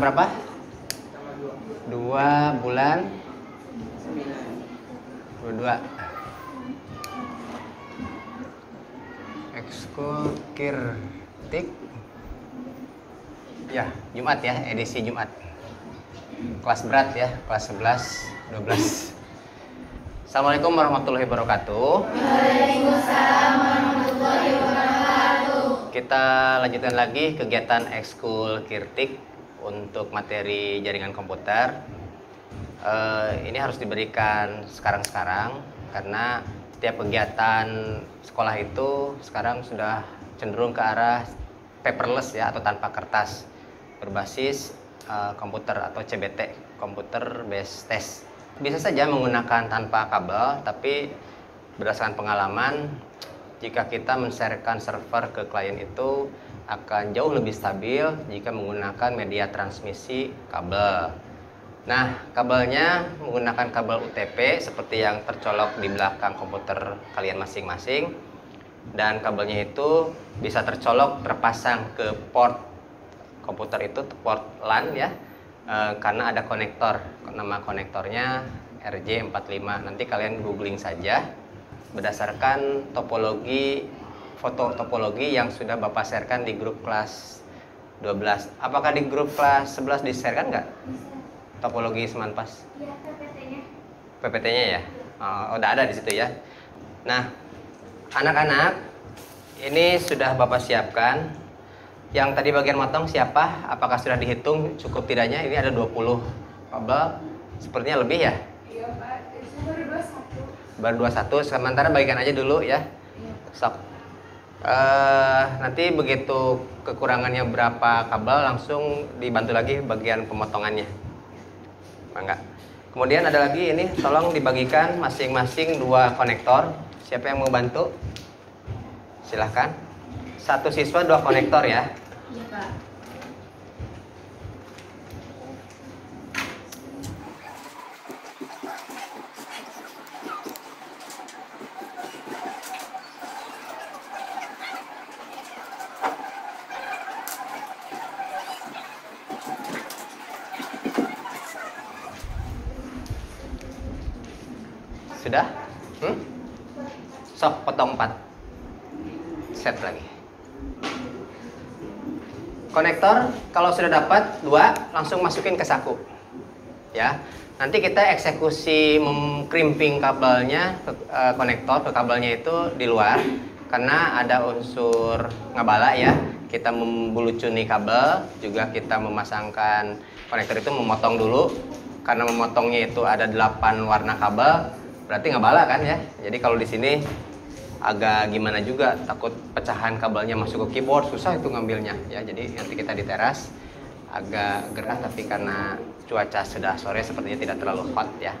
berapa? 2 bulan 22. Ekskul Kirtik. Ya, Jumat ya, edisi Jumat. Kelas berat ya, kelas 11, 12. Assalamualaikum warahmatullahi wabarakatuh. Waalaikumsalam warahmatullahi wabarakatuh. Kita lanjutkan lagi kegiatan ekskul Kirtik untuk materi jaringan komputer. Ini harus diberikan sekarang-sekarang karena setiap kegiatan sekolah itu sekarang sudah cenderung ke arah paperless ya, atau tanpa kertas, berbasis komputer atau CBT, Computer Based Test. Bisa saja menggunakan tanpa kabel, tapi berdasarkan pengalaman, jika kita men-sharekan server ke klien itu akan jauh lebih stabil jika menggunakan media transmisi kabel. Nah, kabelnya menggunakan kabel UTP seperti yang tercolok di belakang komputer kalian masing-masing, dan kabelnya itu bisa terpasang ke port komputer itu, port LAN ya, karena ada konektor, nama konektornya RJ45. Nanti kalian googling saja berdasarkan topologi, foto topologi yang sudah Bapak sharekan di grup kelas 12. Apakah di grup kelas 11 di-sharekan nggak? Topologi Semanpas? Ya, PPT-nya. PPT-nya ya? Udah ada di situ ya. Nah, anak-anak, ini sudah Bapak siapkan. Yang tadi bagian motong siapa? Apakah sudah dihitung cukup tidaknya? Ini ada 20 kabel. Sepertinya lebih ya? Iya, Pak. Itu baru 21. Baru 21, sementara bagikan aja dulu ya. Iya. Sok. Nanti begitu kekurangannya berapa kabel, langsung dibantu lagi bagian pemotongannya. Enggak. Kemudian ada lagi ini, tolong dibagikan masing-masing 2 konektor. Siapa yang mau bantu? Silahkan. 1 siswa 2 konektor ya. Iya, Pak. Sudah? Sok potong 4. Set lagi. Konektor kalau sudah dapat 2, langsung masukin ke saku. Ya. Nanti kita eksekusi mengkrimping kabelnya konektor ke kabelnya itu di luar karena ada unsur ngabala ya. Kita membulucuni kabel, juga kita memasangkan konektor itu, memotong dulu. Karena memotongnya itu ada 8 warna kabel, berarti ngabala kan ya. Jadi kalau di sini agak gimana juga, takut pecahan kabelnya masuk ke keyboard, susah itu ngambilnya ya. Jadi nanti kita di teras agak gerah, tapi karena cuaca sudah sore sepertinya tidak terlalu hot ya.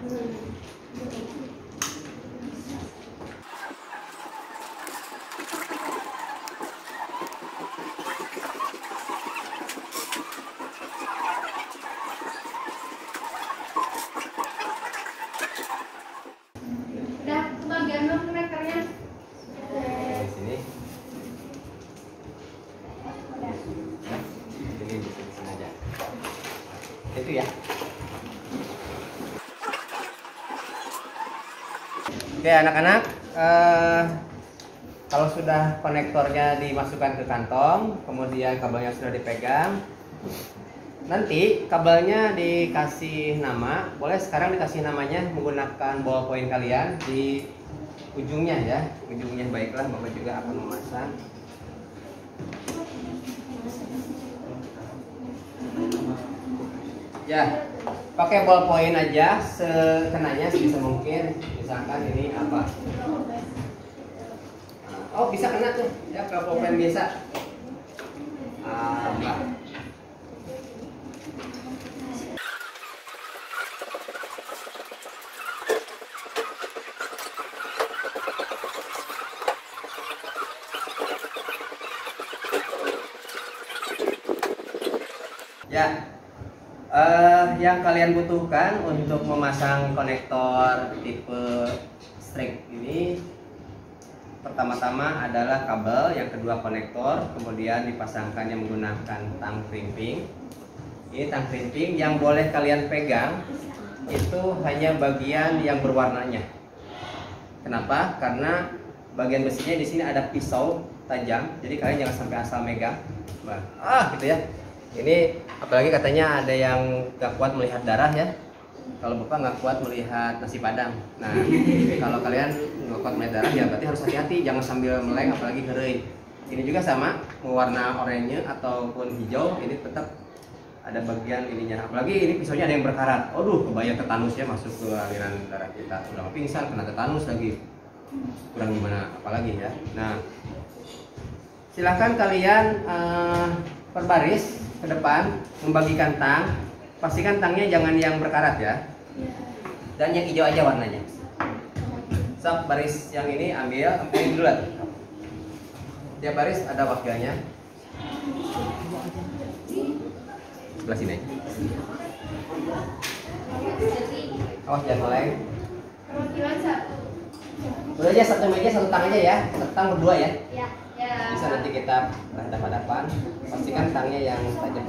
Udah kebagian belum konekernya? Di sini. Ini di sini aja. Itu ya. Oke anak-anak, kalau sudah konektornya dimasukkan ke kantong, kemudian kabelnya sudah dipegang, nanti kabelnya dikasih nama. Boleh sekarang dikasih namanya menggunakan ballpoint kalian di ujungnya ya, ujungnya. Baiklah, Bapak juga akan memasang. Ya, pakai ballpoint aja sekenanya sebisa mungkin. Misalkan ini apa? Oh, bisa kena tuh ya, kalau ballpoint biasa. Apa? Ya, yang kalian butuhkan untuk memasang konektor tipe strike ini, pertama-tama adalah kabel, yang kedua konektor, kemudian dipasangkannya menggunakan tang crimping. Ini tang keriting yang boleh kalian pegang itu hanya bagian yang berwarnanya. Kenapa? Karena bagian besinya di sini ada pisau tajam, jadi kalian jangan sampai asal megang. Gitu ya. Ini apalagi katanya ada yang gak kuat melihat darah ya. Kalau bapak nggak kuat melihat nasi padang. Nah, kalau kalian nggak kuat melihat darah ya berarti harus hati-hati, jangan sambil meleng apalagi kering. Ini juga sama, warna oranye ataupun hijau, ini tetap ada bagian ininya. Apalagi ini pisaunya ada yang berkarat. Aduh, kebayang tetanus ya masuk ke aliran darah kita. Udah pingsan kena tetanus lagi. Kurang gimana apalagi ya. Nah, silahkan kalian berbaris ke depan membagikan tang. Pastikan tangnya jangan yang berkarat ya. Dan yang hijau aja warnanya. Sok baris yang ini ambil dulu. Tiap baris ada wakilnya. Sebelah sini. Oh, jangan meleng. Perwakilan satu. Udah aja satu meja satu tang aja ya. Satu tang berdua ya. Ya. Bisa nanti kita berhadapan-hadapan. Pastikan tangnya yang tajam.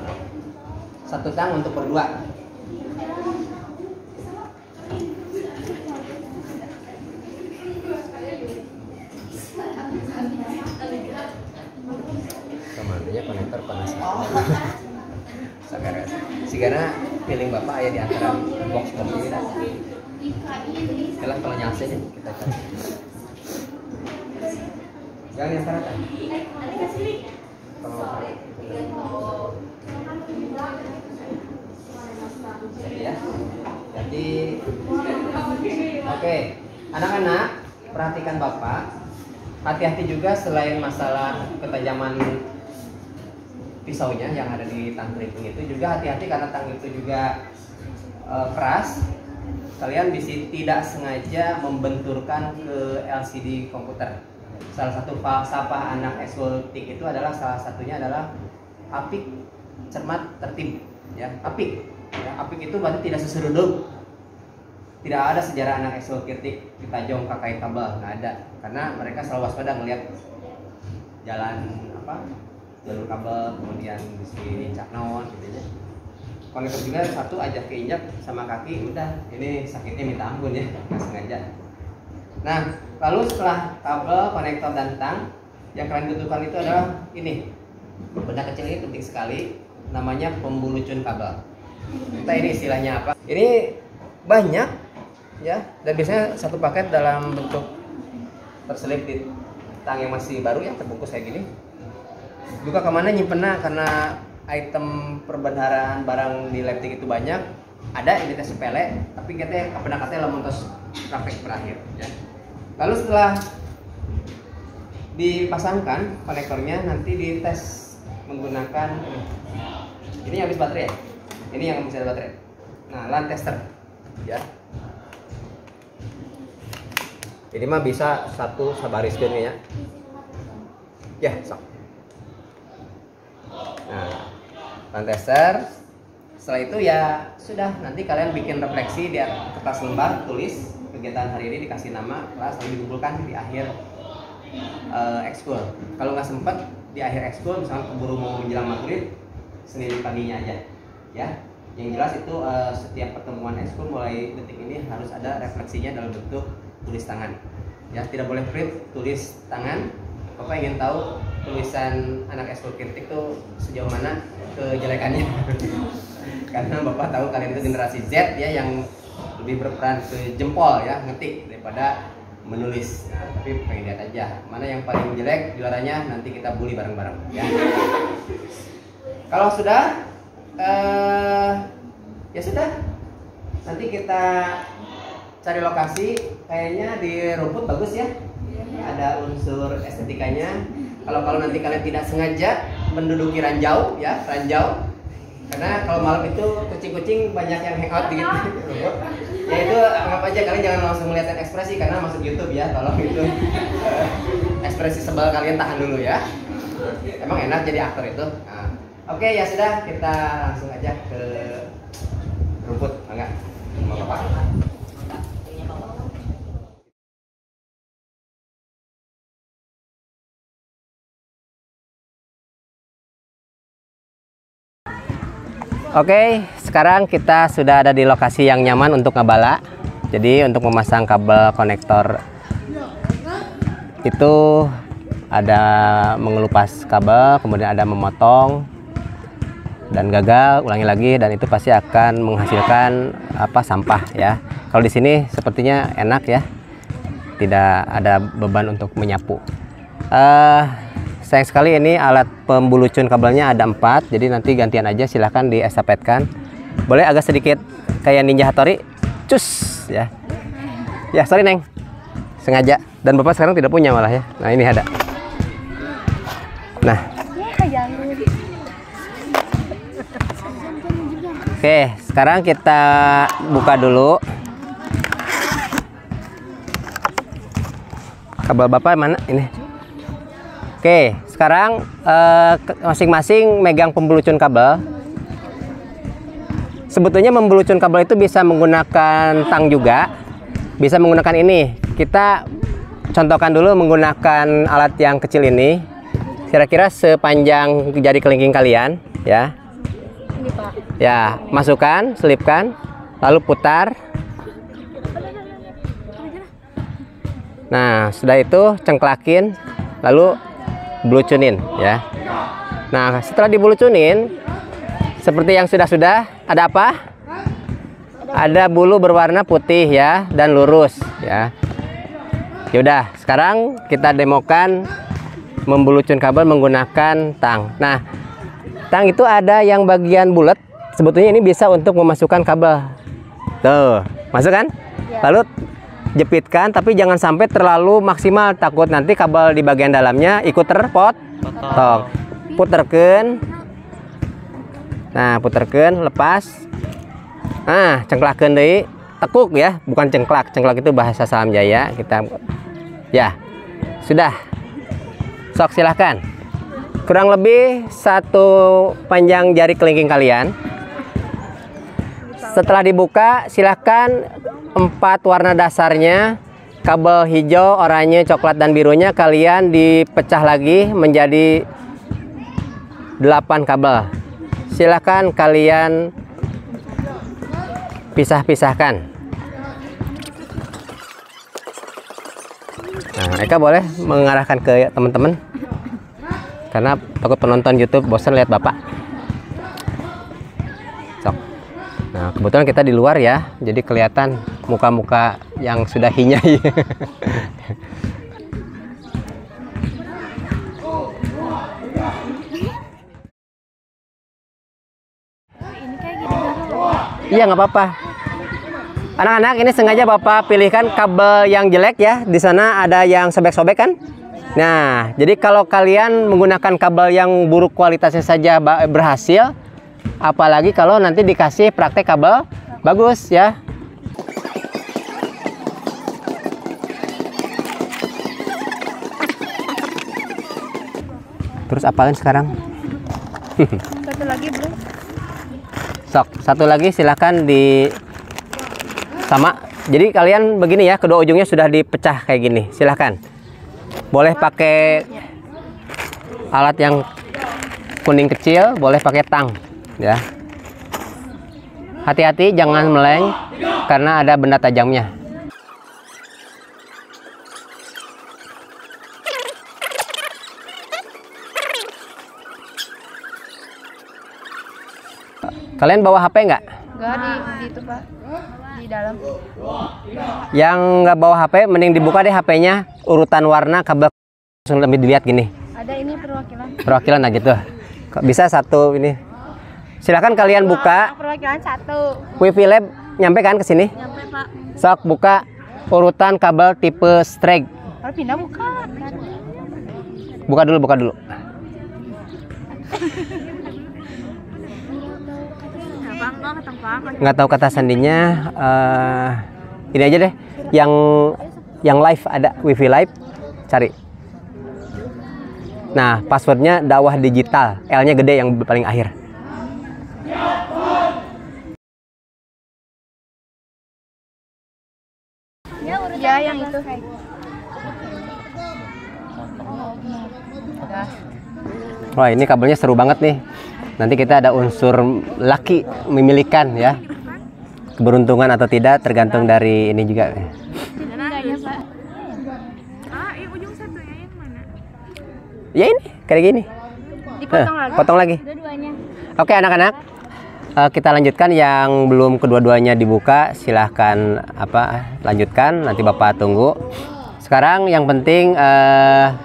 Satu tang untuk berdua. Kemana konektor panas. Sekarang sigana feeling bapak ayah di antara box ini dah. Kalau nyalasin ya kita cari. Jangan yang antara kan. Ya. Jadi oke, anak-anak perhatikan bapak. Hati-hati juga selain masalah ketajaman pisaunya yang ada di tang keriting itu, juga hati-hati karena tang itu juga keras. Kalian bisa tidak sengaja membenturkan ke LCD komputer. Salah satu falsafah anak ekskul TIK itu adalah salah satunya adalah apik, cermat, tertib. Ya, apik. Ya, apik itu berarti tidak seseruduk. Tidak ada sejarah anak ekskul TIK ditajong kakai kabel, nggak ada. Karena mereka selalu waspada melihat jalan jalur kabel, kemudian di sini caknon gitu ya. Konektor juga satu aja keinjak sama kaki, udah ini sakitnya minta ampun ya, nggak sengaja. Nah, lalu setelah kabel, konektor dan tang, yang kalian butuhkan itu adalah ini benda kecil ini penting sekali, namanya pembuluh cun kabel. Kita ini istilahnya apa? Ini banyak ya, dan biasanya satu paket dalam bentuk terselip di tang yang masih baru ya, terbungkus kayak gini. Juga kemana nyimpennya, karena item perbendaharaan barang di Leptik itu banyak. Ada ini tes sepele, tapi kita kapan katanya lamun tos praktek berakhir ya. Lalu setelah dipasangkan konektornya, nanti dites menggunakan ini habis baterai ya. Ini yang bisa baterai. Nah, LAN tester ya. Ini mah bisa satu sabaris gini ya. Ya, sok. Nah, LAN tester. Setelah itu ya sudah, nanti kalian bikin refleksi di kertas lembar, tulis kegiatan hari ini, dikasih nama kelas, lalu dikumpulkan di akhir ekskul. Kalau nggak sempat di akhir ekskul, misalnya keburu mau menjelang maghrib, Senin paginya aja ya. Yang jelas itu setiap pertemuan ekskul mulai detik ini harus ada refleksinya dalam bentuk tulis tangan ya, tidak boleh print, tulis tangan. Bapak ingin tahu tulisan anak ekskul kritik tuh sejauh mana kejelekannya. Karena Bapak tahu kalian itu generasi Z ya, yang lebih berperan ke jempol ya, ngetik daripada menulis. Nah, tapi pengen lihat aja mana yang paling jelek, juaranya nanti kita bully bareng-bareng ya. Kalau sudah ya sudah, nanti kita cari lokasi, kayaknya di rumput bagus ya, ada unsur estetikanya. Kalau nanti kalian tidak sengaja menduduki ranjau ya, ranjau, karena kalau malam itu kucing-kucing banyak yang hangout di rumput. Ya itu anggap aja, kalian jangan langsung melihat ekspresi karena masuk YouTube ya. Kalau itu ekspresi sebel kalian tahan dulu ya. Emang enak jadi aktor itu. Nah, oke ya sudah, kita langsung aja ke rumput, enggak? Mau apa? Oke, sekarang kita sudah ada di lokasi yang nyaman untuk ngebala. Jadi untuk memasang kabel konektor itu ada mengelupas kabel, kemudian ada memotong dan gagal, ulangi lagi, dan itu pasti akan menghasilkan sampah ya. Kalau di sini sepertinya enak ya, tidak ada beban untuk menyapu. Sayang sekali ini alat pembulucun kabelnya ada 4, jadi nanti gantian aja, silahkan diestafetkan. Boleh agak sedikit kayak Ninja Hattori, cus ya. Ya sorry Neng, sengaja. Dan Bapak sekarang tidak punya malah ya. Nah ini ada. Nah. Oke, sekarang kita buka dulu. Kabel Bapak mana? Ini. Oke, sekarang masing-masing megang pembulucun kabel. Sebetulnya membulucun kabel itu bisa menggunakan tang juga, bisa menggunakan ini. Kita contohkan dulu menggunakan alat yang kecil ini, kira-kira sepanjang jari kelingking kalian, ya. Ini Pak. Ya, masukkan, selipkan, lalu putar. Nah, sudah itu cengklakin, lalu bulucunin ya. Nah, setelah dibulucunin seperti yang sudah ada apa? Ada bulu berwarna putih ya dan lurus ya. Yaudah, sekarang kita demokan membulucun kabel menggunakan tang. Nah, tang itu ada yang bagian bulat. Sebetulnya ini bisa untuk memasukkan kabel. Tuh, masuk kan? Lalu jepitkan, tapi jangan sampai terlalu maksimal, takut nanti kabel di bagian dalamnya ikut terpotong. Puterken. Nah, puterken, lepas. Nah, cengklakeun deui, tekuk ya, bukan cengklak. Cengklak itu bahasa Salam Jaya. Kita ya. Sudah. Sok silahkan. Kurang lebih 1 panjang jari kelingking kalian. Setelah dibuka, silahkan 4 warna dasarnya, kabel hijau, oranye, coklat, dan birunya kalian dipecah lagi menjadi 8 kabel. Silahkan kalian pisah-pisahkan. Nah, Eka boleh mengarahkan ke teman-teman, karena takut penonton YouTube bosan lihat Bapak. Sok. Nah, kebetulan kita di luar ya, jadi kelihatan muka-muka yang sudah hinyai. Iya, nggak apa-apa. Anak-anak, ini sengaja Bapak pilihkan kabel yang jelek ya. Di sana ada yang sobek-sobek kan? Nah, jadi kalau kalian menggunakan kabel yang buruk kualitasnya saja berhasil, apalagi kalau nanti dikasih praktek kabel bagus ya. Terus apalagi sekarang? Satu lagi belum? Sok, satu lagi silahkan di sama. Jadi kalian begini ya, kedua ujungnya sudah dipecah kayak gini. Silahkan. Boleh pakai alat yang kuning kecil, boleh pakai tang ya. Hati-hati jangan meleng karena ada benda tajamnya. Kalian bawa HP nggak? Enggak, di itu Pak, di dalam. Yang nggak bawa HP mending dibuka deh HP-nya, urutan warna kabel langsung lebih dilihat gini. Ada ini perwakilan. Perwakilan aja tuh. Bisa satu ini. Silakan kalian buka. Perwakilan 1. WiFi Lab nyampe kan ke sini? Nyampe Pak. Sok buka urutan kabel tipe strike. Kalau pindah buka. Buka dulu. Nggak tahu kata sandinya. Ini aja deh, yang live ada WiFi Live, cari. Nah, passwordnya dakwah digital, L-nya gede yang paling akhir. Ya, yang itu. Wah, ini kabelnya seru banget nih. Nanti kita ada unsur laki memilihkan ya. Keberuntungan atau tidak tergantung dari ini juga. Enggak ya, Pak. Ujung satunya yang mana? Ya ini kayak gini. Dipotong lagi. Potong lagi. Dua-duanya. Oke anak-anak, kita lanjutkan yang belum kedua-duanya dibuka. Silahkan lanjutkan. Nanti Bapak tunggu. Sekarang yang penting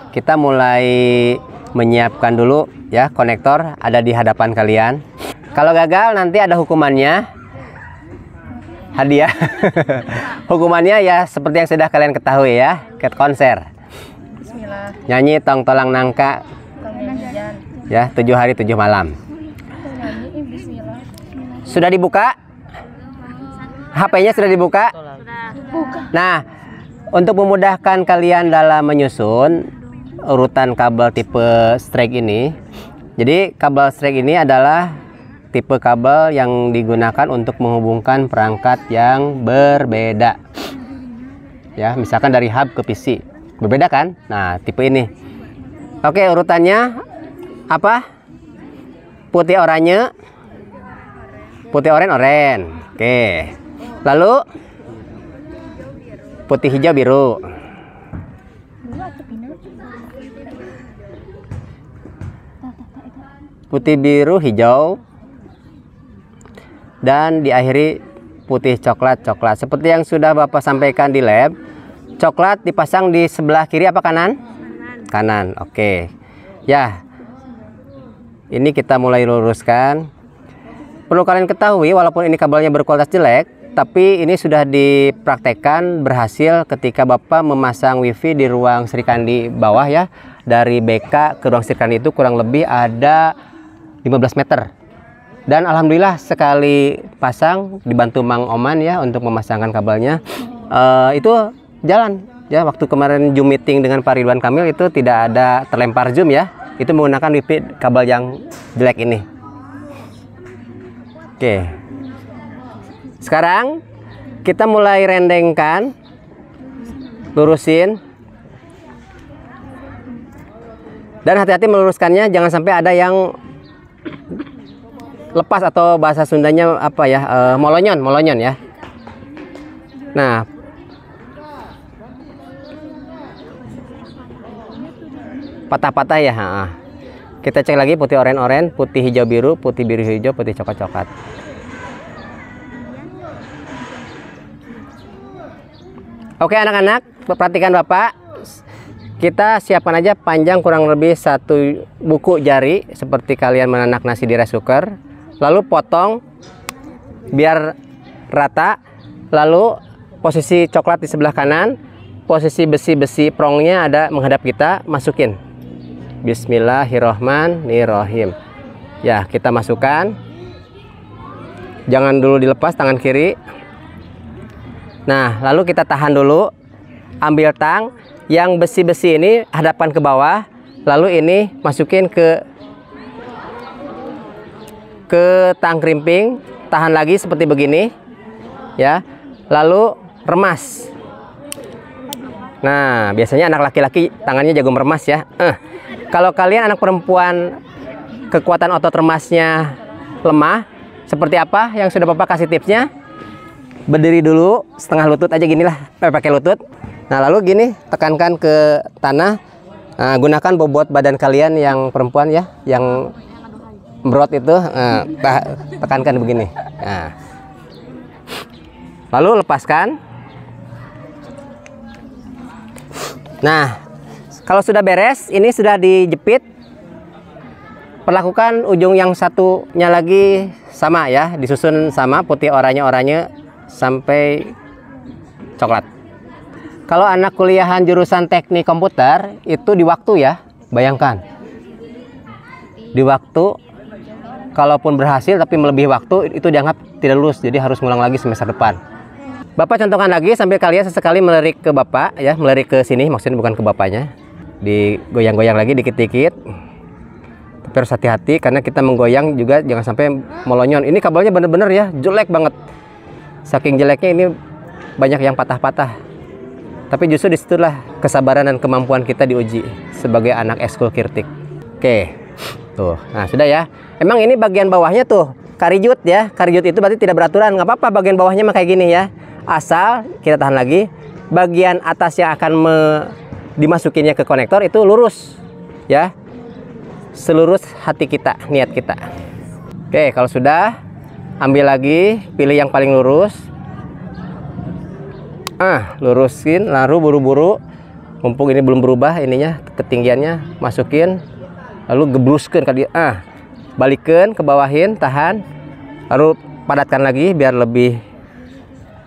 kita mulai menyiapkan dulu ya, konektor ada di hadapan kalian. Kalau gagal nanti ada hukumannya, hadiah. Hukumannya ya seperti yang sudah kalian ketahui ya, ke konser. Bismillah. Nyanyi Tong Tolang Nangka ya 7 hari 7 malam. Bismillah. Sudah dibuka? HP-nya sudah dibuka? Buka. Nah, untuk memudahkan kalian dalam menyusun urutan kabel tipe strike ini, jadi kabel strike ini adalah tipe kabel yang digunakan untuk menghubungkan perangkat yang berbeda. Ya, misalkan dari hub ke PC. Berbeda kan? Nah, tipe ini. Oke, urutannya apa? Putih oranye. Putih oren. Oke. Lalu putih hijau biru. Putih biru hijau. Dan diakhiri putih coklat. Seperti yang sudah Bapak sampaikan di lab, coklat dipasang di sebelah kiri apa kanan? Kanan. Oke. Ya. Ini kita mulai luruskan. Perlu kalian ketahui walaupun ini kabelnya berkualitas jelek, tapi ini sudah dipraktekkan berhasil ketika Bapak memasang wifi di ruang Srikandi bawah ya. Dari BK ke ruang Srikandi itu kurang lebih ada 15 meter. Dan alhamdulillah sekali pasang dibantu Mang Oman ya untuk memasangkan kabelnya, itu jalan ya. Waktu kemarin Zoom meeting dengan Pak Ridwan Kamil itu tidak ada terlempar Zoom ya, itu menggunakan wifi kabel yang jelek ini. Oke, sekarang kita mulai rendengkan, lurusin, dan hati-hati meluruskannya, jangan sampai ada yang lepas atau bahasa Sundanya apa ya, molonyon ya. Nah, patah-patah ya. Kita cek lagi putih oren, putih hijau biru, putih biru hijau, putih coklat. Oke anak-anak, perhatikan Bapak. Kita siapkan aja panjang kurang lebih 1 buku jari seperti kalian menanak nasi di rice cooker. Lalu potong biar rata. Lalu posisi coklat di sebelah kanan, posisi besi-besi prongnya ada menghadap kita, masukin. Bismillahirrohmanirrohim. Ya, kita masukkan. Jangan dulu dilepas tangan kiri. Nah, lalu kita tahan dulu. Ambil tang yang besi-besi ini hadapan ke bawah. Lalu ini masukin ke tang krimping. Tahan lagi seperti begini. Ya. Lalu remas. Nah, biasanya anak laki-laki tangannya jago meremas ya. Kalau kalian anak perempuan kekuatan otot remasnya lemah, seperti apa yang sudah Bapak kasih tipsnya? Berdiri dulu setengah lutut aja ginilah, pakai lutut. Nah, lalu gini, tekankan ke tanah. Nah, gunakan bobot badan kalian yang perempuan ya, yang berot itu, tekankan begini. Nah. Lalu lepaskan. Nah, kalau sudah beres, ini sudah dijepit. Perlakukan ujung yang satunya lagi sama ya, disusun sama putih oranye sampai coklat. Kalau anak kuliahan jurusan teknik komputer itu di waktu ya, bayangkan. Di waktu, kalaupun berhasil tapi melebihi waktu itu dianggap tidak lulus, jadi harus ngulang lagi semester depan. Bapak contohkan lagi sambil kalian sesekali melirik ke Bapak ya, melirik ke sini, maksudnya bukan ke Bapaknya. Digoyang-goyang lagi dikit-dikit. Tapi harus hati-hati karena kita menggoyang juga jangan sampai melonyon. Ini kabelnya bener-bener ya, jelek banget. Saking jeleknya ini banyak yang patah-patah. Tapi justru disitulah kesabaran dan kemampuan kita diuji sebagai anak ekskul Kirtik. Oke, tuh. Nah sudah ya. Emang ini bagian bawahnya tuh karijut ya. Karijut itu berarti tidak beraturan. Nggak apa-apa bagian bawahnya mah kayak gini ya. Asal kita tahan lagi. Bagian atas yang akan dimasukinnya ke konektor itu lurus ya. Selurus hati kita, niat kita. Oke, kalau sudah ambil lagi, pilih yang paling lurus. Lurusin, lalu buru-buru. Mumpung ini belum berubah ininya, ketinggiannya, masukin. Lalu gebruskan ke dia. Balikin ke bawahin, tahan. Lalu padatkan lagi biar lebih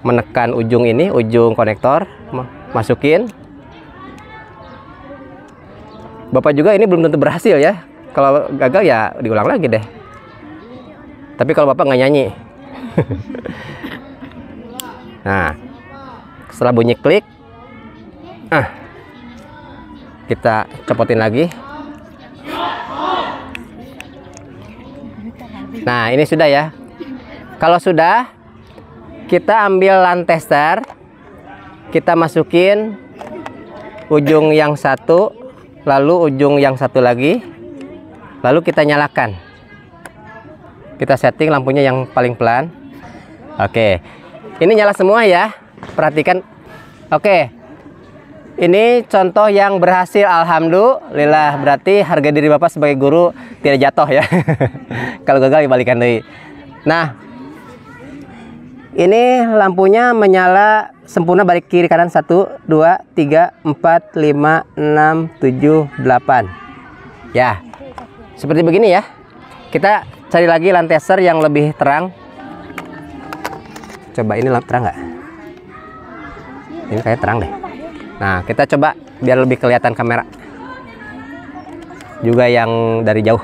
menekan ujung ini, ujung konektor. Masukin. Bapak juga ini belum tentu berhasil ya. Kalau gagal ya diulang lagi deh. Tapi kalau Bapak nggak nyanyi. Nah, setelah bunyi klik, kita copotin lagi. Nah, ini sudah ya. Kalau sudah, kita ambil LAN tester, kita masukin ujung yang satu, lalu ujung yang satu lagi, lalu kita nyalakan. Kita setting lampunya yang paling pelan. Oke, ini nyala semua ya. Perhatikan. Oke, ini contoh yang berhasil, alhamdulillah. Berarti harga diri Bapak sebagai guru tidak jatuh ya. Kalau gagal dibalikan deh. Nah, ini lampunya menyala sempurna balik kiri kanan 1, 2, 3, 4, 5, 6, 7, 8. Ya, seperti begini ya. Kita cari lagi LAN tester yang lebih terang. Coba ini terang nggak? Ini kayak terang deh. Nah, kita coba biar lebih kelihatan kamera. Juga yang dari jauh.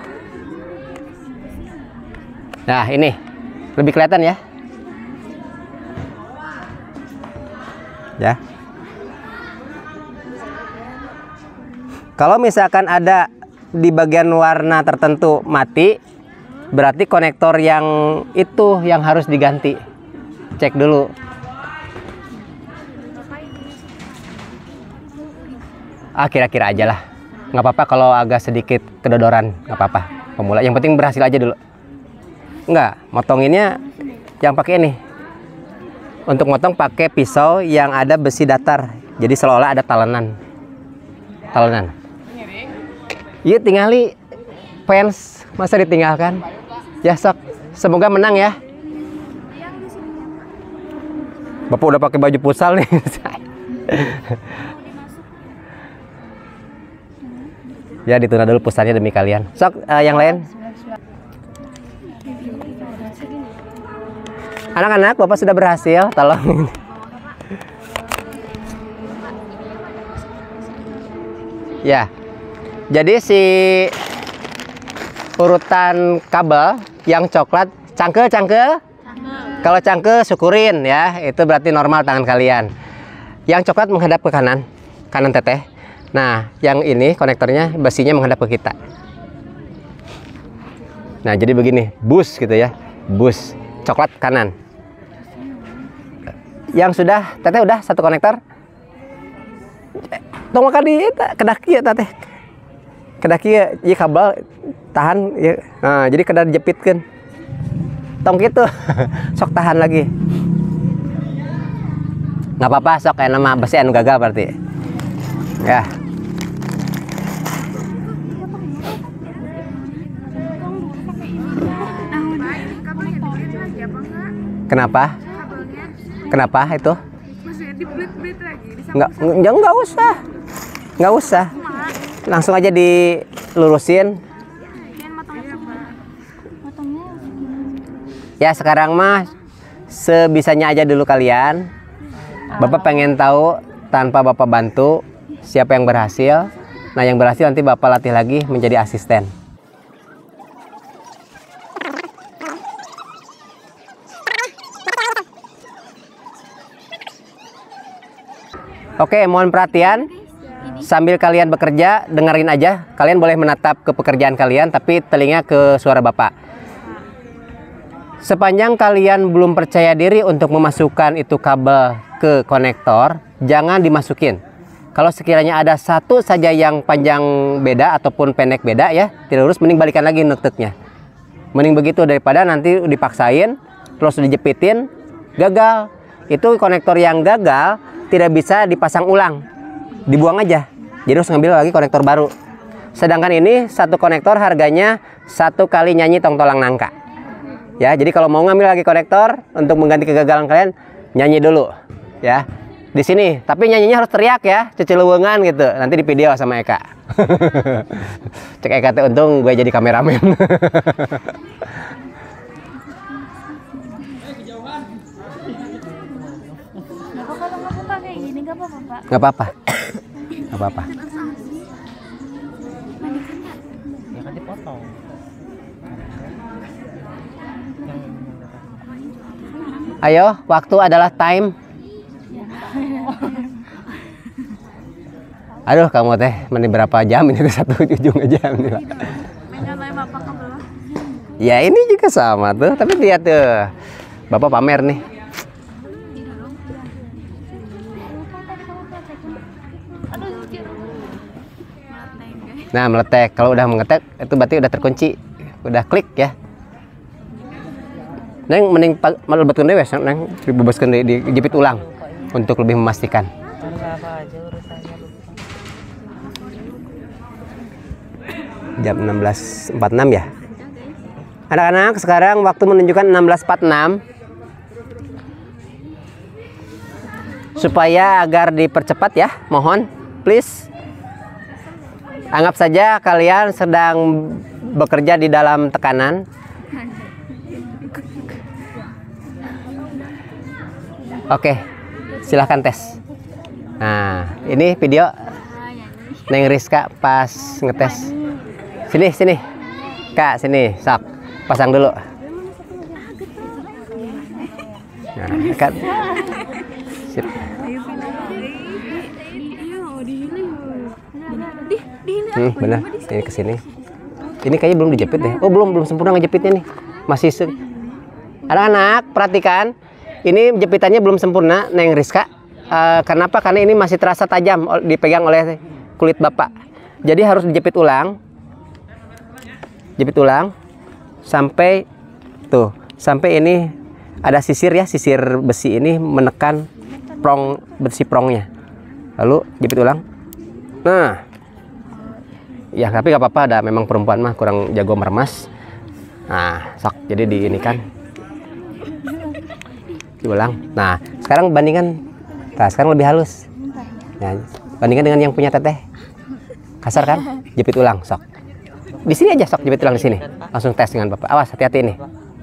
Nah, ini lebih kelihatan ya. Ya. Kalau misalkan ada di bagian warna tertentu mati, berarti konektor yang itu yang harus diganti. Cek dulu. Kira-kira aja lah. Nggak apa-apa kalau agak sedikit kedodoran, nggak apa-apa. Pemula, yang penting berhasil aja dulu. Nggak, motonginnya yang pakai ini. Untuk motong pakai pisau yang ada besi datar. Jadi seolah-olah ada talenan. Talenan. Iya, tingali fans, masa ditinggalkan? Ya sok, semoga menang ya. Bapak udah pakai baju futsal nih. Ya, ditunda dulu pusatnya demi kalian. Sok, yang lain. Anak-anak, Bapak sudah berhasil. Tolong. Ya. Jadi si urutan kabel yang coklat cangkel. Kalau cangkel syukurin ya, itu berarti normal tangan kalian. Yang coklat menghadap ke kanan teteh. Nah, yang ini konektornya besinya menghadap ke kita. Nah, jadi begini, bus gitu ya. Bus coklat kanan. Yang sudah, teteh udah satu konektor. Tong makan di kedaki ya teteh. Kedaki ya kabel tahan ya. Nah, jadi kada dijepitkeun. Tong gitu. Sok tahan lagi. Nggak apa-apa, sok kayak nama besi anu gagal berarti. Ya. Kenapa? Kenapa itu? Maksudnya di-blit lagi? Nggak usah. Nggak usah. Langsung aja dilurusin. Ya, sekarang mah sebisanya aja dulu kalian. Bapak pengen tahu tanpa Bapak bantu siapa yang berhasil. Nah, yang berhasil nanti Bapak latih lagi menjadi asisten. Oke, mohon perhatian. Sambil kalian bekerja, dengerin aja. Kalian boleh menatap ke pekerjaan kalian, tapi telinga ke suara Bapak. Sepanjang kalian belum percaya diri untuk memasukkan itu kabel ke konektor, jangan dimasukin. Kalau sekiranya ada satu saja yang panjang beda ataupun pendek beda ya, tidak lurus, mending balikan lagi nutuknya. Mending begitu daripada nanti dipaksain terus dijepitin gagal. Itu konektor yang gagal tidak bisa dipasang ulang, dibuang aja. Jadi harus ngambil lagi konektor baru. Sedangkan ini satu konektor harganya 1 kali nyanyi tong tolang nangka. Ya, jadi kalau mau ngambil lagi konektor untuk mengganti kegagalan kalian, nyanyi dulu ya di sini. Tapi nyanyinya harus teriak ya, ceceluwengan gitu. Nanti di video sama Eka. Cek Eka tuh, untung gue jadi kameramen. Kalau nggak pakai gini nggak apa-apa Pak. Nggak apa-apa. Nggak apa-apa. Ya kan dipotong. Ayo, waktu adalah time. Aduh, kamu teh mending berapa jam ini tuh, 1 ujung aja ini lah. Ya ini juga sama tuh, tapi lihat tuh. Bapak pamer nih. Nah, meletek. Kalau udah mengetek itu berarti udah terkunci. Udah klik ya. Neng mending melebetkan dewe, Neng dibebaskan dijepit ulang untuk lebih memastikan. Apa aja urusannya Jam 16.46 ya. Anak-anak, sekarang waktu menunjukkan 16.46. Supaya agar dipercepat ya, mohon please. Anggap saja kalian sedang bekerja di dalam tekanan. Oke, silahkan tes. Nah, ini video Neng Rizka pas ngetes. Sini, Kak, sini, sok. Pasang dulu. Nah, Kak. Sip. Benar. Ini ke sini. Ini kayaknya belum dijepit deh. Oh, belum sempurna ngejepitnya nih. Masih Anak-anak, perhatikan. Ini jepitannya belum sempurna, Neng Rizka. Kenapa? Karena ini masih terasa tajam dipegang oleh kulit Bapak. Jadi harus dijepit ulang. Jepit ulang sampai tuh, sampai ini ada sisir ya, sisir besi ini menekan prong besi prongnya. Lalu jepit ulang. Nah. Ya, tapi gak apa-apa, ada memang perempuan mah kurang jago meremas. Nah, sok jadi diinikan. Diulang. Nah, sekarang bandingkan. Nah, sekarang lebih halus. Nah, bandingkan dengan yang punya teteh. Kasar kan? Jepit ulang, sok. Di sini aja, sok jepit ulang di sini. Langsung tes dengan Bapak. Awas, hati-hati ini.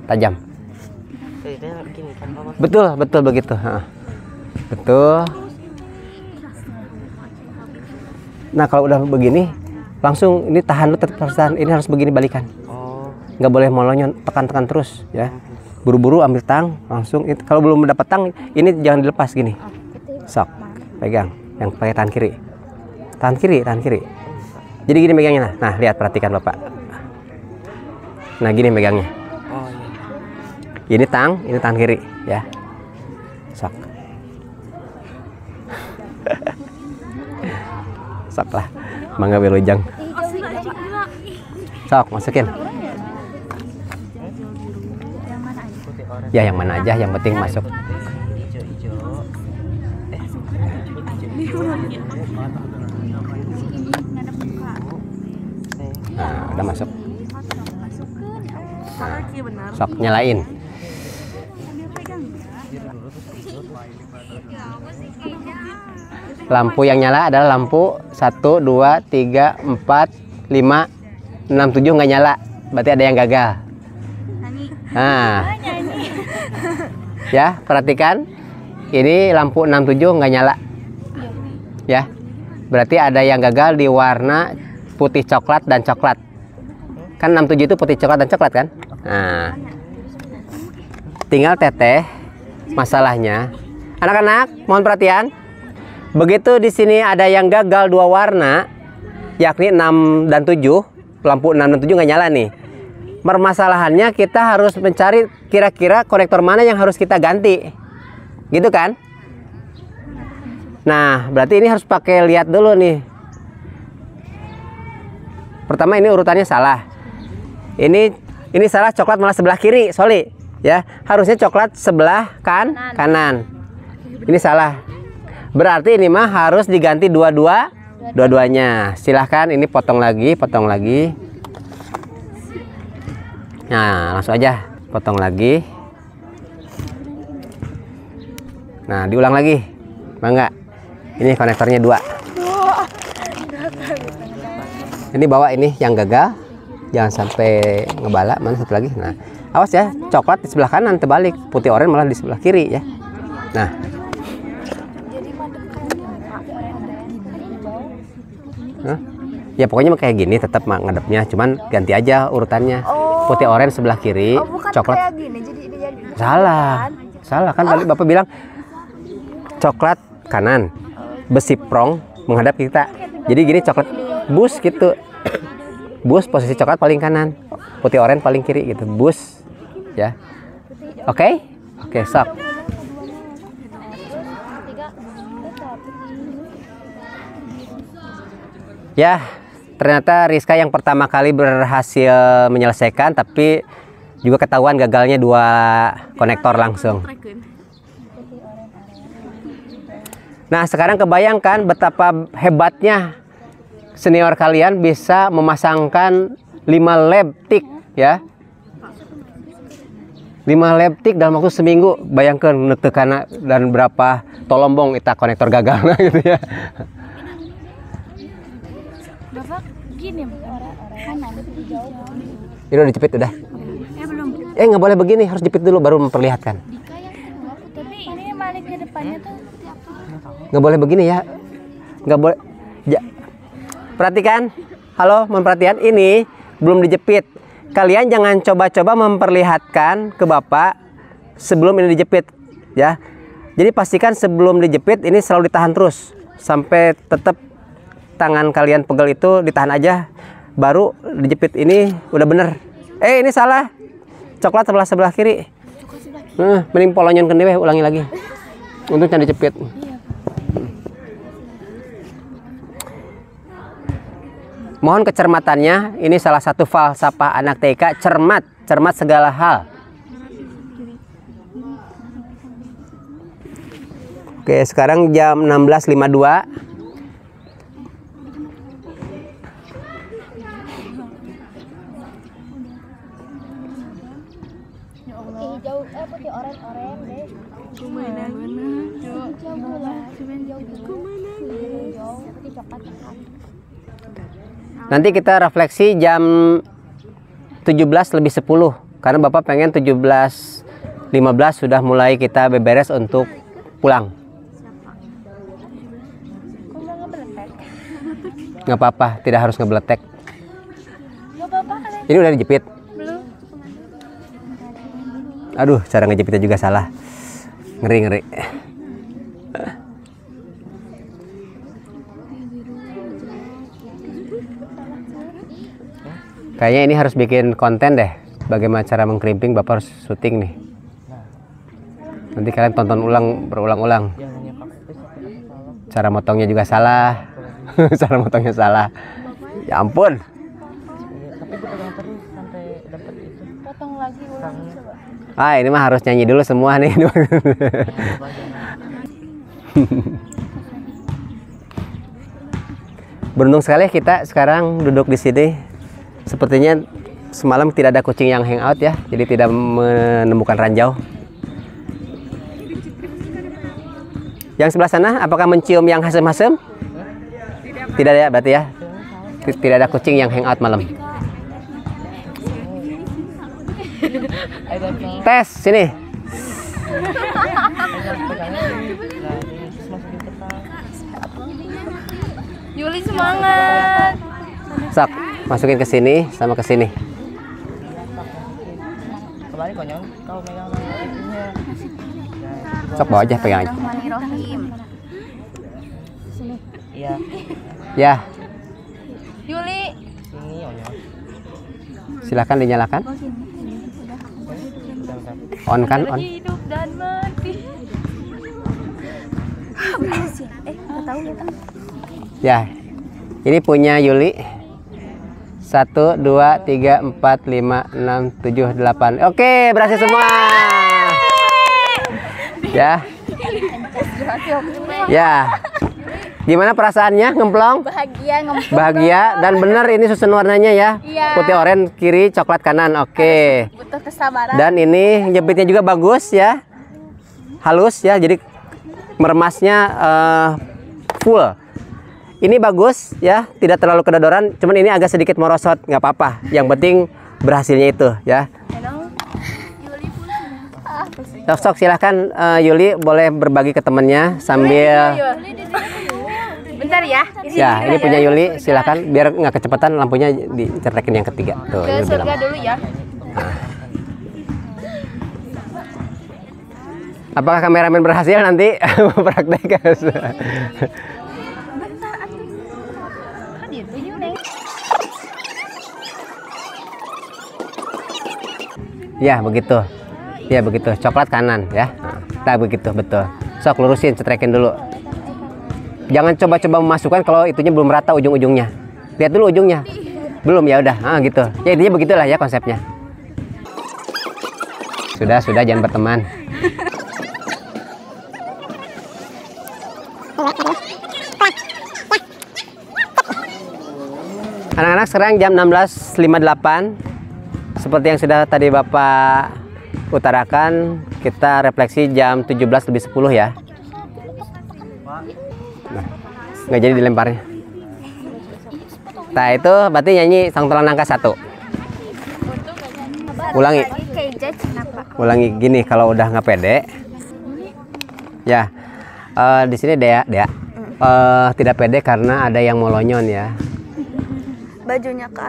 Tajam. Betul begitu. Betul. Nah, kalau udah begini, langsung ini tahan lu, tahan. Ini harus begini balikan. Nggak boleh molonyon, tekan-tekan terus ya. Buru-buru ambil tang, langsung. Kalau belum mendapat tang, ini jangan dilepas gini. Sok, pegang. Yang pakai tangan kiri. Tangan kiri. Jadi gini megangnya. Nah, lihat, perhatikan Bapak. Nah, gini megangnya. Ini tang, ini tangan kiri ya. Sok. Sok lah. Mangga belujang. Sok, masukin. Ya, yang mana aja, yang penting masuk. Nah, udah masuk. Nah, sok nyalain. Lampu yang nyala adalah lampu 1, 2, 3, 4, 5, 6, 7 nggak nyala. Berarti ada yang gagal. Nah, ya, perhatikan. Ini lampu 67 nggak nyala. Ya, berarti ada yang gagal di warna putih coklat dan coklat. Kan 67 itu putih coklat dan coklat kan? Nah, tinggal teteh masalahnya. Anak-anak, mohon perhatian. Begitu di sini ada yang gagal 2 warna, yakni 6 dan 7. Lampu 6 dan 7 nggak nyala nih. Permasalahannya kita harus mencari kira-kira konektor mana yang harus kita ganti. Gitu kan? Nah, berarti ini harus pakai lihat dulu nih. Pertama, ini urutannya salah. Ini Ini salah, coklat malah sebelah kiri, Soli. Ya, harusnya coklat sebelah kanan. Ini salah. Berarti ini mah harus diganti dua-duanya. Silahkan ini potong lagi. Nah, langsung aja potong lagi. Nah, diulang lagi. Mangga. Ini konektornya 2. Ini bawa ini yang gagal. Jangan sampai ngebala. Mana satu lagi? Nah, awas ya, coklat di sebelah kanan terbalik, putih oranye malah di sebelah kiri ya. Nah, ya pokoknya kayak gini tetap ngadepnya, cuman ganti aja urutannya. Putih oranye sebelah kiri, coklat. Kayak gini, jadi Salah kan tadi Bapak bilang coklat kanan, besi prong menghadap kita. Jadi gini coklat bus gitu. Bus posisi coklat paling kanan, putih oranye paling kiri gitu. Bus ya. Oke, sok. Ya, ternyata Rizka yang pertama kali berhasil menyelesaikan, tapi juga ketahuan gagalnya 2 konektor langsung. Nah, sekarang kebayangkan betapa hebatnya senior kalian bisa memasangkan 5 lab tik ya. 5 lab tik dalam waktu seminggu. Bayangkan netekana dan berapa tolombong kita konektor gagal gitu ya. Bapak gini kanan. Ini udah dijepit udah. Belum. Nggak boleh begini, harus jepit dulu baru memperlihatkan. Tapi ini balik ke depannya tuh Nggak boleh begini ya. Nggak boleh. Perhatikan. Halo, memperhatikan ini belum dijepit. Kalian jangan coba-coba memperlihatkan ke Bapak sebelum ini dijepit ya. Jadi pastikan sebelum dijepit ini selalu ditahan terus sampai tetap tangan kalian pegel itu ditahan aja, baru dijepit. Ini udah bener. Ini salah. Coklat sebelah kiri. Mending polonyon ke dewe, ulangi lagi. Untuk yang dijepit. Mohon kecermatannya, ini salah satu falsafah anak TK, cermat segala hal. Oke, sekarang jam 16.52. hijau putih oranye deh. Kemana Putih coklat. Nanti kita refleksi jam 17:10 karena Bapak pengen 17:15 sudah mulai kita beberes untuk pulang. Nggak apa-apa, tidak harus ngebeletek. Ini udah dijepit? Belum. Aduh, cara ngejepitnya juga salah. Ngeri. Kayaknya ini harus bikin konten deh. Bagaimana cara mengkrimping, Bapak harus syuting nih. Nanti kalian tonton berulang-ulang. Cara motongnya juga salah. Cara motongnya salah. Ya ampun. Tapi dipegang terus sampai dapat itu. Potong lagi ulang coba. Ini mah harus nyanyi dulu semua nih. Beruntung sekali kita sekarang duduk di sini. Sepertinya semalam tidak ada kucing yang hangout ya, jadi tidak menemukan ranjau. Yang sebelah sana, apakah mencium yang hasem-hasem? Tidak ya, berarti ya. Tidak ada kucing yang hangout malam. Tes sini. Yuli semangat. Sok, masukin ke sini sama ke sini. Kembali konyol, kau megang itunya. Sok bawa aja, pegang aja. Bismillahirrahmanirrahim. Iya, Ya, Yuli. sini onyol. silakan dinyalakan. On kan, on. Hidup dan mati. Nggak tahu ya, Tang. Ya, ini punya Yuli. 1, 2, 3, 4, 5, 6, 7, 8. Oke, berhasil semua. Ya. Ya. Gimana perasaannya ngemplong? Bahagia dan benar ini susun warnanya ya. Putih oranye kiri, coklat kanan. Oke. Butuh kesabaran. Dan ini jepitnya juga bagus ya. Halus ya, jadi meremasnya full. Ini bagus ya, tidak terlalu kedodoran, cuman ini agak sedikit merosot, nggak apa-apa. Yang penting berhasilnya itu ya. Sok silahkan Yuli boleh berbagi ke temennya sambil. Bentar ya. Ya, ini punya Yuli, silahkan biar nggak kecepatan lampunya dicetekin yang ketiga. Tuh, Ke ini surga bilang. dulu ya. Apakah kameramen berhasil nanti praktek? Ya begitu, ya begitu. Coklat kanan ya. Nah begitu betul. Sok lurusin, cetrekin dulu. Jangan coba-coba memasukkan kalau itunya belum rata ujung-ujungnya. Lihat dulu ujungnya. Belum ya udah. Gitu. Ya intinya begitulah ya konsepnya. Sudah jangan berteman. Anak-anak sekarang jam 16.58. Seperti yang sudah tadi Bapak utarakan, kita refleksi jam 17.10 ya. Nah, nggak jadi dilemparnya. Nah itu berarti nyanyi Sang Tulang Nangka 1. Ulangi. Ulangi gini kalau udah nggak pede. Ya, di sini Dea. Tidak pede karena ada yang molonyon ya.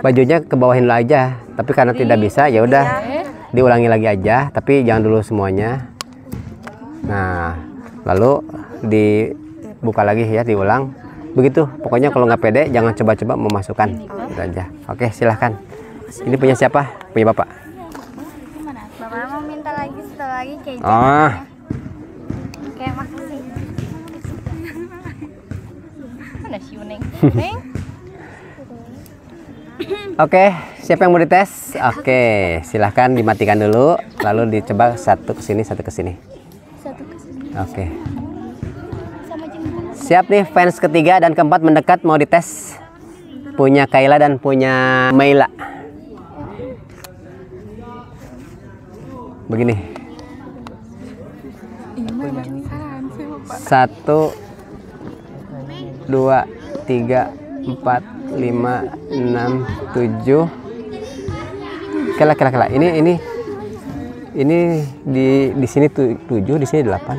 Bajunya ke bawahin dulu aja, tapi karena tidak bisa ya udah diulangi lagi aja, tapi jangan dulu semuanya. Nah lalu dibuka lagi ya, diulang begitu. Pokoknya kalau nggak pede jangan coba-coba memasukkan gitu aja. Oke silahkan. Ini punya siapa? Punya Bapak. Bapak mau minta lagi setelah lagi kayak Oh kayak makasih. Mana si Uneng? Neng? Oke, siapa yang mau dites? Oke, silahkan dimatikan dulu, lalu dicoba satu ke sini, satu ke sini. Oke. Siap nih fans ketiga dan keempat mendekat mau dites. Punya Kayla dan punya Meila. Begini. 1, 2, 3, 4, 5, 6, 7. Kela. Ini di sini 7, di sini 8.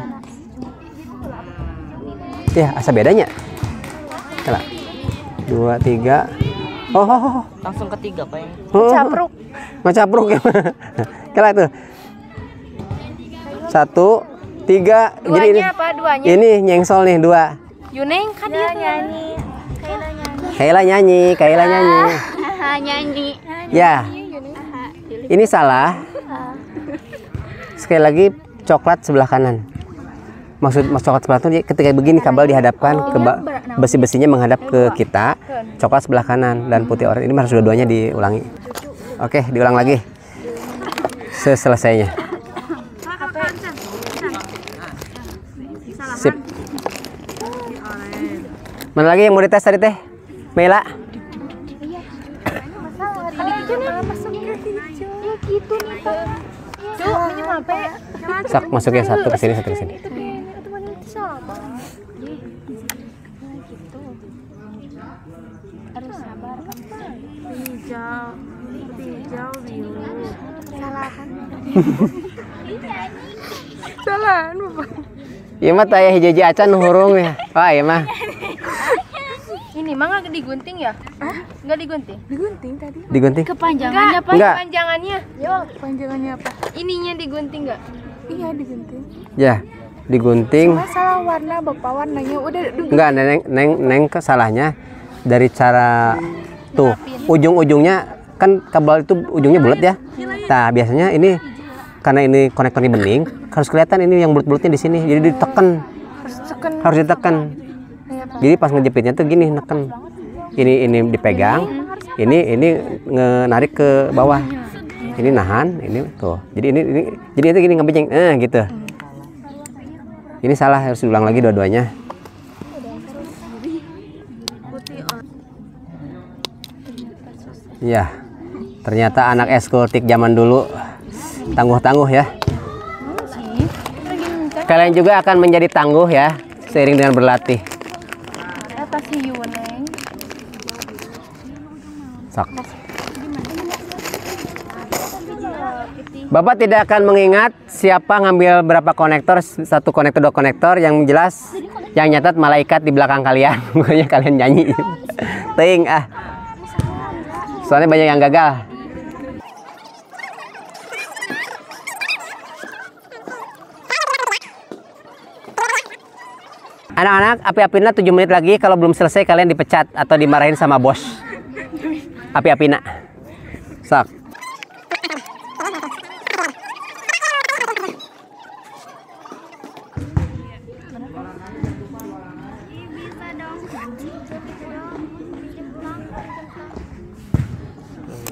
Ya, asa bedanya. Kela. 2, 3. Oh. Langsung ketiga Pak yang Capruk. Macapruk ya. Kela tuh. 1, 3. Jadi ini Duanya apa? Duanya? ini nyengsol nih 2. Yuneng kan dia nyanyi. Kayla nyanyi. Nyanyi. Ya. Ini salah. Sekali lagi coklat sebelah kanan. Maksud coklat sebelah kanan ketika begini kabel dihadapkan ke besi-besinya menghadap ke kita. Coklat sebelah kanan dan putih oranye ini harus dua-duanya diulangi. Oke, diulang lagi. Selesainya. Sip. Mana lagi yang mau dites tadi teh? Meila. Sok masukin satu ke sini, satu ke sini. Hijau biru. Salahan Bapak. Iya mah taya hiji-hiji acan hurung ya. Wah, iya mah. Ini mah nggak digunting ya? Nggak digunting? Digunting tadi. Digunting? Kepanjangannya apa? Enggak. Kepanjangannya? Panjangannya apa? Ininya digunting nggak? Iya digunting. Ya, digunting. Masalah warna Bapak, warnanya udah Enggak, neng salahnya dari cara tuh ujung-ujungnya kan kabel itu ujungnya bulat ya. Nah, biasanya ini karena ini konektor ini bening, harus kelihatan ini yang bulat-bulatnya di sini. Jadi ditekan. Harus ditekan. Jadi pas ngejepitnya tuh gini neken. Ini dipegang. ini narik ke bawah. Ini nahan, ini tuh. Jadi jadi itu gini ngebenceng, gitu. Ini salah, harus diulang lagi dua-duanya. Iya. Ternyata anak eskultik zaman dulu tangguh-tangguh ya. Kalian juga akan menjadi tangguh ya seiring dengan berlatih. Atas si Yuneng. Sok. Bapak tidak akan mengingat siapa ngambil berapa konektor, satu konektor, dua konektor, yang jelas yang nyatat malaikat di belakang kalian. Pokoknya kalian nyanyi. Ting ah. Soalnya banyak yang gagal. Anak-anak, api-apina 7 menit lagi. Kalau belum selesai kalian dipecat atau dimarahin sama bos. Api-apina. Sok.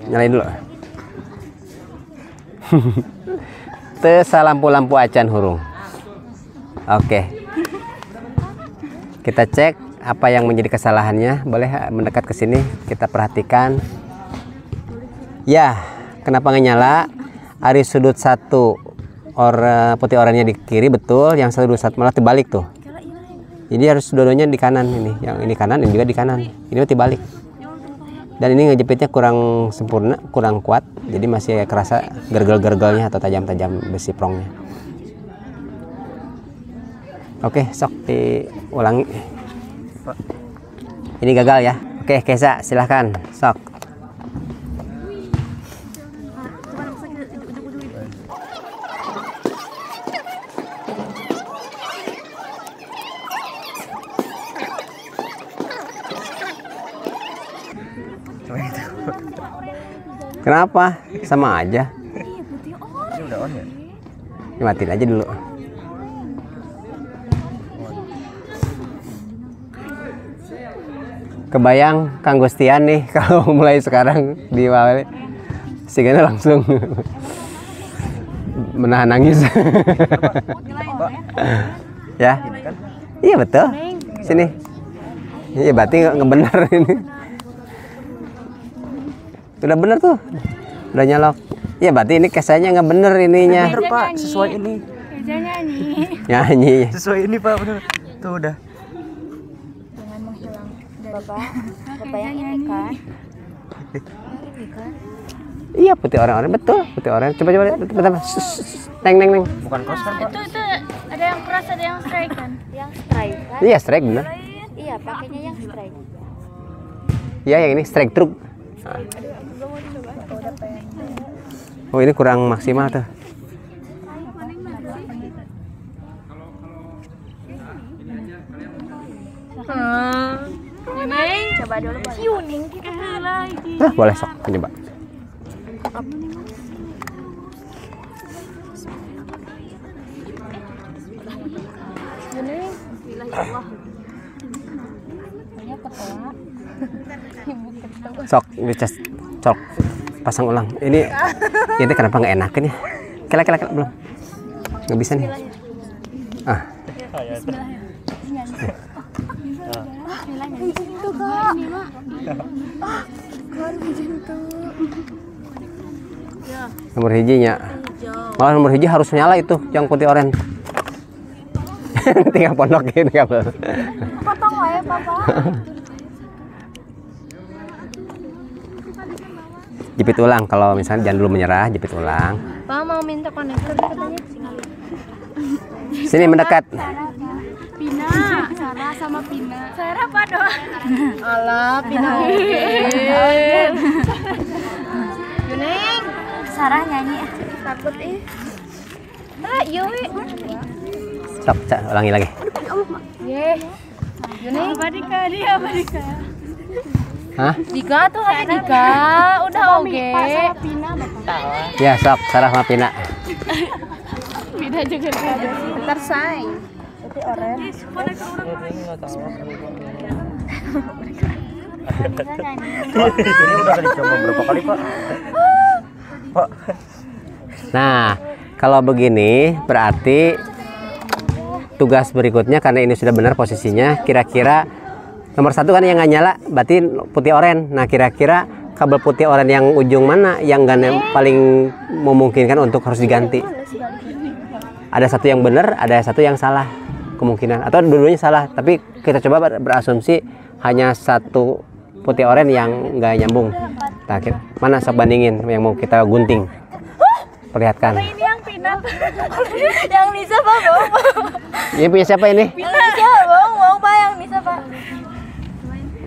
Nyalain dulu. Tesa lampu-lampu acan hurung. Oke. Kita cek apa yang menjadi kesalahannya. Boleh mendekat ke sini, kita perhatikan. Ya, kenapa nggak nyala? Ari sudut satu putih oranye di kiri, betul. Yang sudut satu malah terbalik tuh. Jadi harus dua-duanya di kanan ini. Yang ini kanan, ini juga di kanan. Ini terbalik. Dan ini ngejepitnya kurang sempurna, kurang kuat. Jadi masih kerasa gergel-gergelnya atau tajam-tajam besi prongnya. Oke, sok diulangi. Ini gagal ya. Oke, Kesa, silahkan. Sok. Kenapa? Sama aja. Ini udah on ya? Ini matiin aja dulu. Kebayang Kang Gustian nih kalau mulai sekarang di Wale sehingga langsung menahan nangis. Ya? Iya betul. Sini. Iya berarti nggak bener ini. Udah bener tuh. Udah nyalok. Iya berarti ini kesanya nggak bener ininya. Bener Pak, sesuai ini. Nyanyi. Sesuai ini Pak, bener. Tuh udah. Bapak yang ini kan? Iya putih oranye betul, putih oranye. Coba bentar. Neng. Bukan cross kan Pak? Itu ada yang cross, ada yang strike kan? Yang strike kan? Iya strike bener. Iya, pakainya yang strike. Iya yang ini strike truk. Oh ini kurang maksimal tuh. Yuning, coba dulu boleh. Yuning kita lagi. Nah, boleh sok coba. Yuning, Sok, cok pasang ulang. Ini kenapa nggak enakan ya? Kela belum. Nggak bisa nih. Ah. Nomor hijinya. Malah nomor hiji harus nyala itu yang putih oranye. Tinggal pondokin kabel. potong wae Papa. Jepit ulang kalau misalnya jangan dulu menyerah, jepit ulang. Papa mau minta konektor katanya. Sini mendekat. Pina, Sarah sama Pina. Sarah apa doang? Alah, Pina. Yuning, Sarah nyanyi. Takut ih. Ah, yoi. Sok, ulangi lagi. Ye. Yuning, apa Dika? Dia apa Dika? Hah? Dika tuh hanya Dika. Udah oke. Pina, Bapak. Ya, sok, Sarah sama Pina. Pina juga ada. Bentar, say. Ini udah dicoba berapa kali, Pak? Pak. Nah, kalau begini berarti tugas berikutnya, karena ini sudah benar posisinya, kira-kira nomor 1 kan yang nggak nyala, berarti putih oren. Nah, kira-kira kabel putih oren yang ujung mana yang paling memungkinkan untuk harus diganti? Ada satu yang benar, ada satu yang salah kemungkinan, atau dua-duanya salah. Tapi kita coba berasumsi hanya satu putih oren yang nggak nyambung. Nah, mana sok bandingin yang mau kita gunting? Perlihatkan. Ini yang pinat. Yang Nisa Pak, bohong. Ini punya siapa ini? Nisa, bohong Pak, yang Nisa Pak.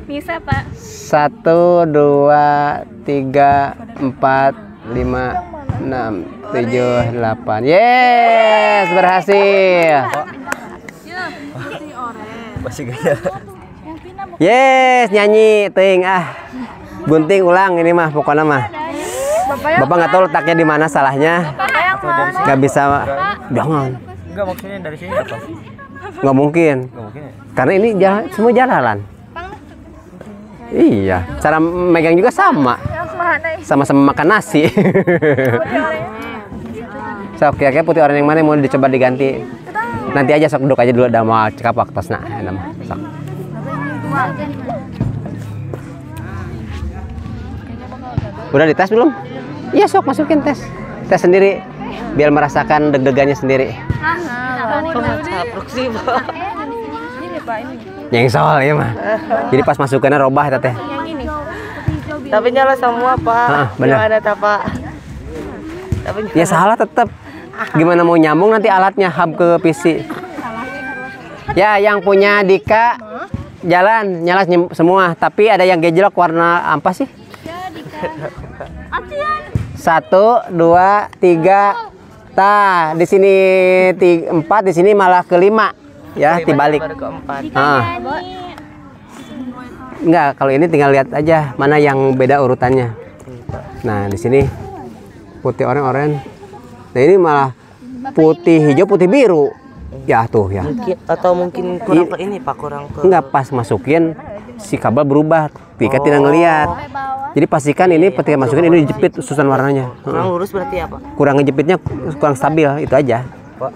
Nisa Pak. 1, 2, 3, 4, 5, 6, 7, 8. Yes, berhasil. Masih gaya. Yes, nyanyi ting gunting ulang ini mah pokoknya mah. Bapak nggak tahu letaknya di mana salahnya. Nggak bisa. Jangan. Enggak, maksudnya dari sini apa? Nggak mungkin. Enggak mungkin ya? Karena ini semua jalanan. Iya, cara megang juga sama. Sama-sama makan nasi. Sok kira-kira putih oren yang mana yang mau dicoba diganti? Nanti aja sok duduk aja dulu, dah mau cekap waktu tasna. Sok. Udah dites belum? Iya, sok masukin tes. Tes sendiri biar merasakan deg-degannya sendiri. Nyengsol ya mah. Jadi pas masukannya robah teh. Tapi nyala semua, Pak. Benar. Ada Pak. Tapi Ya salah tetap. Gimana mau nyambung nanti alatnya hub ke PC. Ya, yang punya Dika jalan nyala semua, tapi ada yang gejlok warna apa sih? 1, 2, 3. Tah, di sini 4, di sini malah ke 5. Ya, dibalik. Enggak, kalau ini tinggal lihat aja mana yang beda urutannya. Nah, di sini putih oren. Nah, ini malah putih hijau, putih biru. Ya tuh ya. Mungkin kurang ke ini, Pak, kurang ke. Enggak, pas masukin si kabel berubah. Dika tidak ngelihat. Jadi pastikan ini ketika masukin ini dijepit susunan warnanya. Kurang lurus berarti ya, Pak? Kurang ngejepitnya, kurang stabil, itu aja. Pak.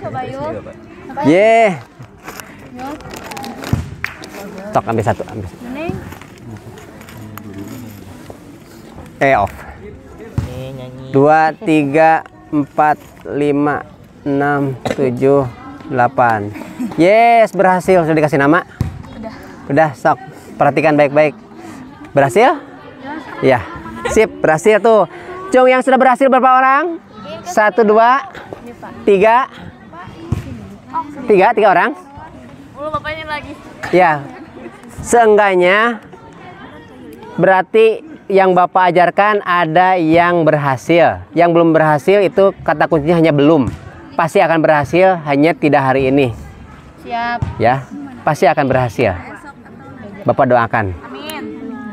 Coba yuk. Yeah. Tok ambil satu, ambil. Off. Nih, nyanyi. 2, 3, 4, 5, 6, 7, 8. Yes, berhasil. Sudah dikasih nama? Udah, sok. Perhatikan baik-baik. Berhasil? Ya. Sip, berhasil tuh. Cung, yang sudah berhasil berapa orang? 1, 2, 3. 3 orang? Belum bapaknya lagi. Ya. Seenggaknya berarti yang Bapak ajarkan ada yang berhasil. Yang belum berhasil itu kata kuncinya hanya belum. Pasti akan berhasil, hanya tidak hari ini. Siap. Ya, pasti akan berhasil. Bapak doakan. Amin.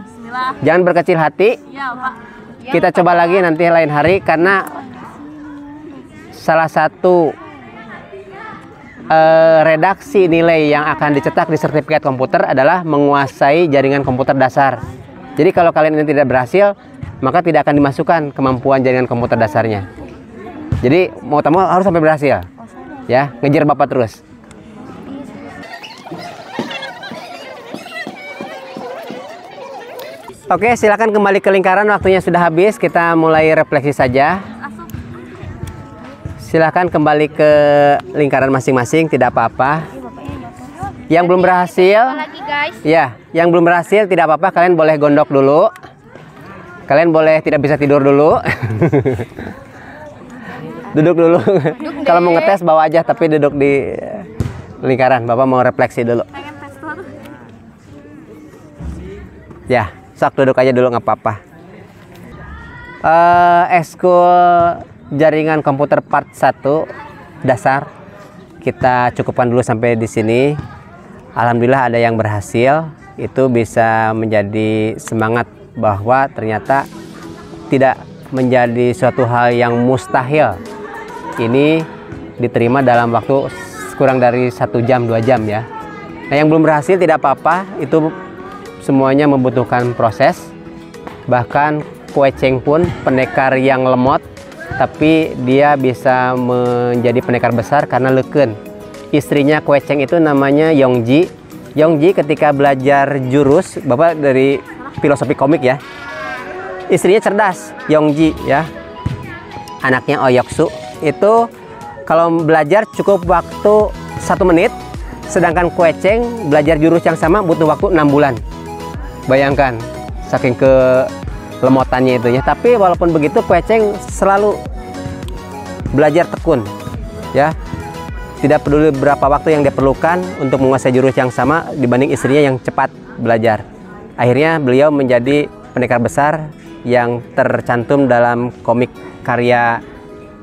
Bismillah. Jangan berkecil hati. Ya, Pak. Kita coba lagi nanti lain hari, karena salah satu redaksi nilai yang akan dicetak di sertifikat komputer adalah menguasai jaringan komputer dasar. Jadi kalau kalian ini tidak berhasil, maka tidak akan dimasukkan kemampuan jaringan komputer dasarnya. Jadi mau tamu harus sampai berhasil. Ya, ngejar Bapak terus. Oke, silakan kembali ke lingkaran, waktunya sudah habis. Kita mulai refleksi saja. Silakan kembali ke lingkaran masing-masing, tidak apa-apa. Yang belum berhasil, Lagi, guys. ya, yang belum berhasil tidak apa-apa. Kalian boleh gondok dulu. Kalian boleh tidak bisa tidur dulu. Duduk dulu. Kalau mau ngetes bawa aja, tapi duduk di lingkaran. Bapak mau refleksi dulu. Ya, sok duduk aja dulu, nggak apa-apa. Ekskul jaringan komputer part 1 dasar kita cukupkan dulu sampai di sini. Alhamdulillah ada yang berhasil. Itu bisa menjadi semangat bahwa ternyata tidak menjadi suatu hal yang mustahil. Ini diterima dalam waktu kurang dari 1 jam 2 jam ya. Nah, yang belum berhasil tidak apa-apa, itu semuanya membutuhkan proses. Bahkan kueceng pun pendekar yang lemot, tapi dia bisa menjadi pendekar besar karena leukeun. Istrinya kueceng itu namanya Yongji. Yongji ketika belajar jurus, Bapak dari filosofi komik ya. Istrinya cerdas, Yongji ya. Anaknya Oyoksu itu kalau belajar cukup waktu 1 menit, sedangkan kueceng belajar jurus yang sama butuh waktu 6 bulan. Bayangkan, saking kelemotannya itu ya. Tapi walaupun begitu, kueceng selalu belajar tekun ya. Tidak peduli berapa waktu yang diperlukan untuk menguasai jurus yang sama dibanding istrinya yang cepat belajar. Akhirnya beliau menjadi pendekar besar yang tercantum dalam komik karya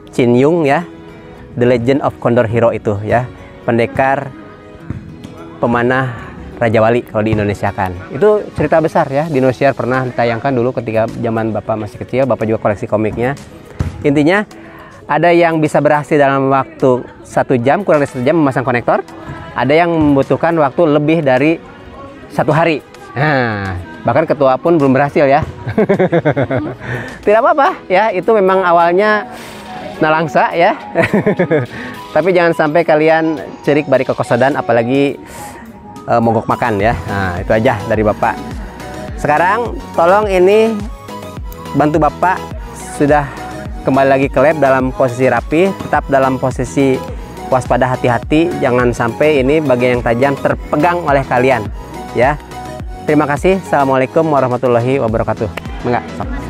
Chin Yung ya, The Legend of Condor Hero itu ya, pendekar pemanah Raja Wali kalau di Indonesia kan. Itu cerita besar ya, di Indosiar pernah ditayangkan dulu ketika zaman Bapak masih kecil. Bapak juga koleksi komiknya. Intinya ada yang bisa berhasil dalam waktu 1 jam, kurang dari 1 jam memasang konektor. Ada yang membutuhkan waktu lebih dari 1 hari. Nah, bahkan ketua pun belum berhasil ya. Tidak apa-apa ya, itu memang awalnya nalangsa ya. Tapi jangan sampai kalian cerik bari kekosodan, apalagi mogok makan ya. Nah, itu aja dari Bapak. Sekarang tolong ini bantu Bapak sudah kembali lagi ke lab dalam posisi rapi, tetap dalam posisi waspada, hati-hati, jangan sampai ini bagian yang tajam terpegang oleh kalian ya. Terima kasih. Assalamualaikum warahmatullahi wabarakatuh. Enggak.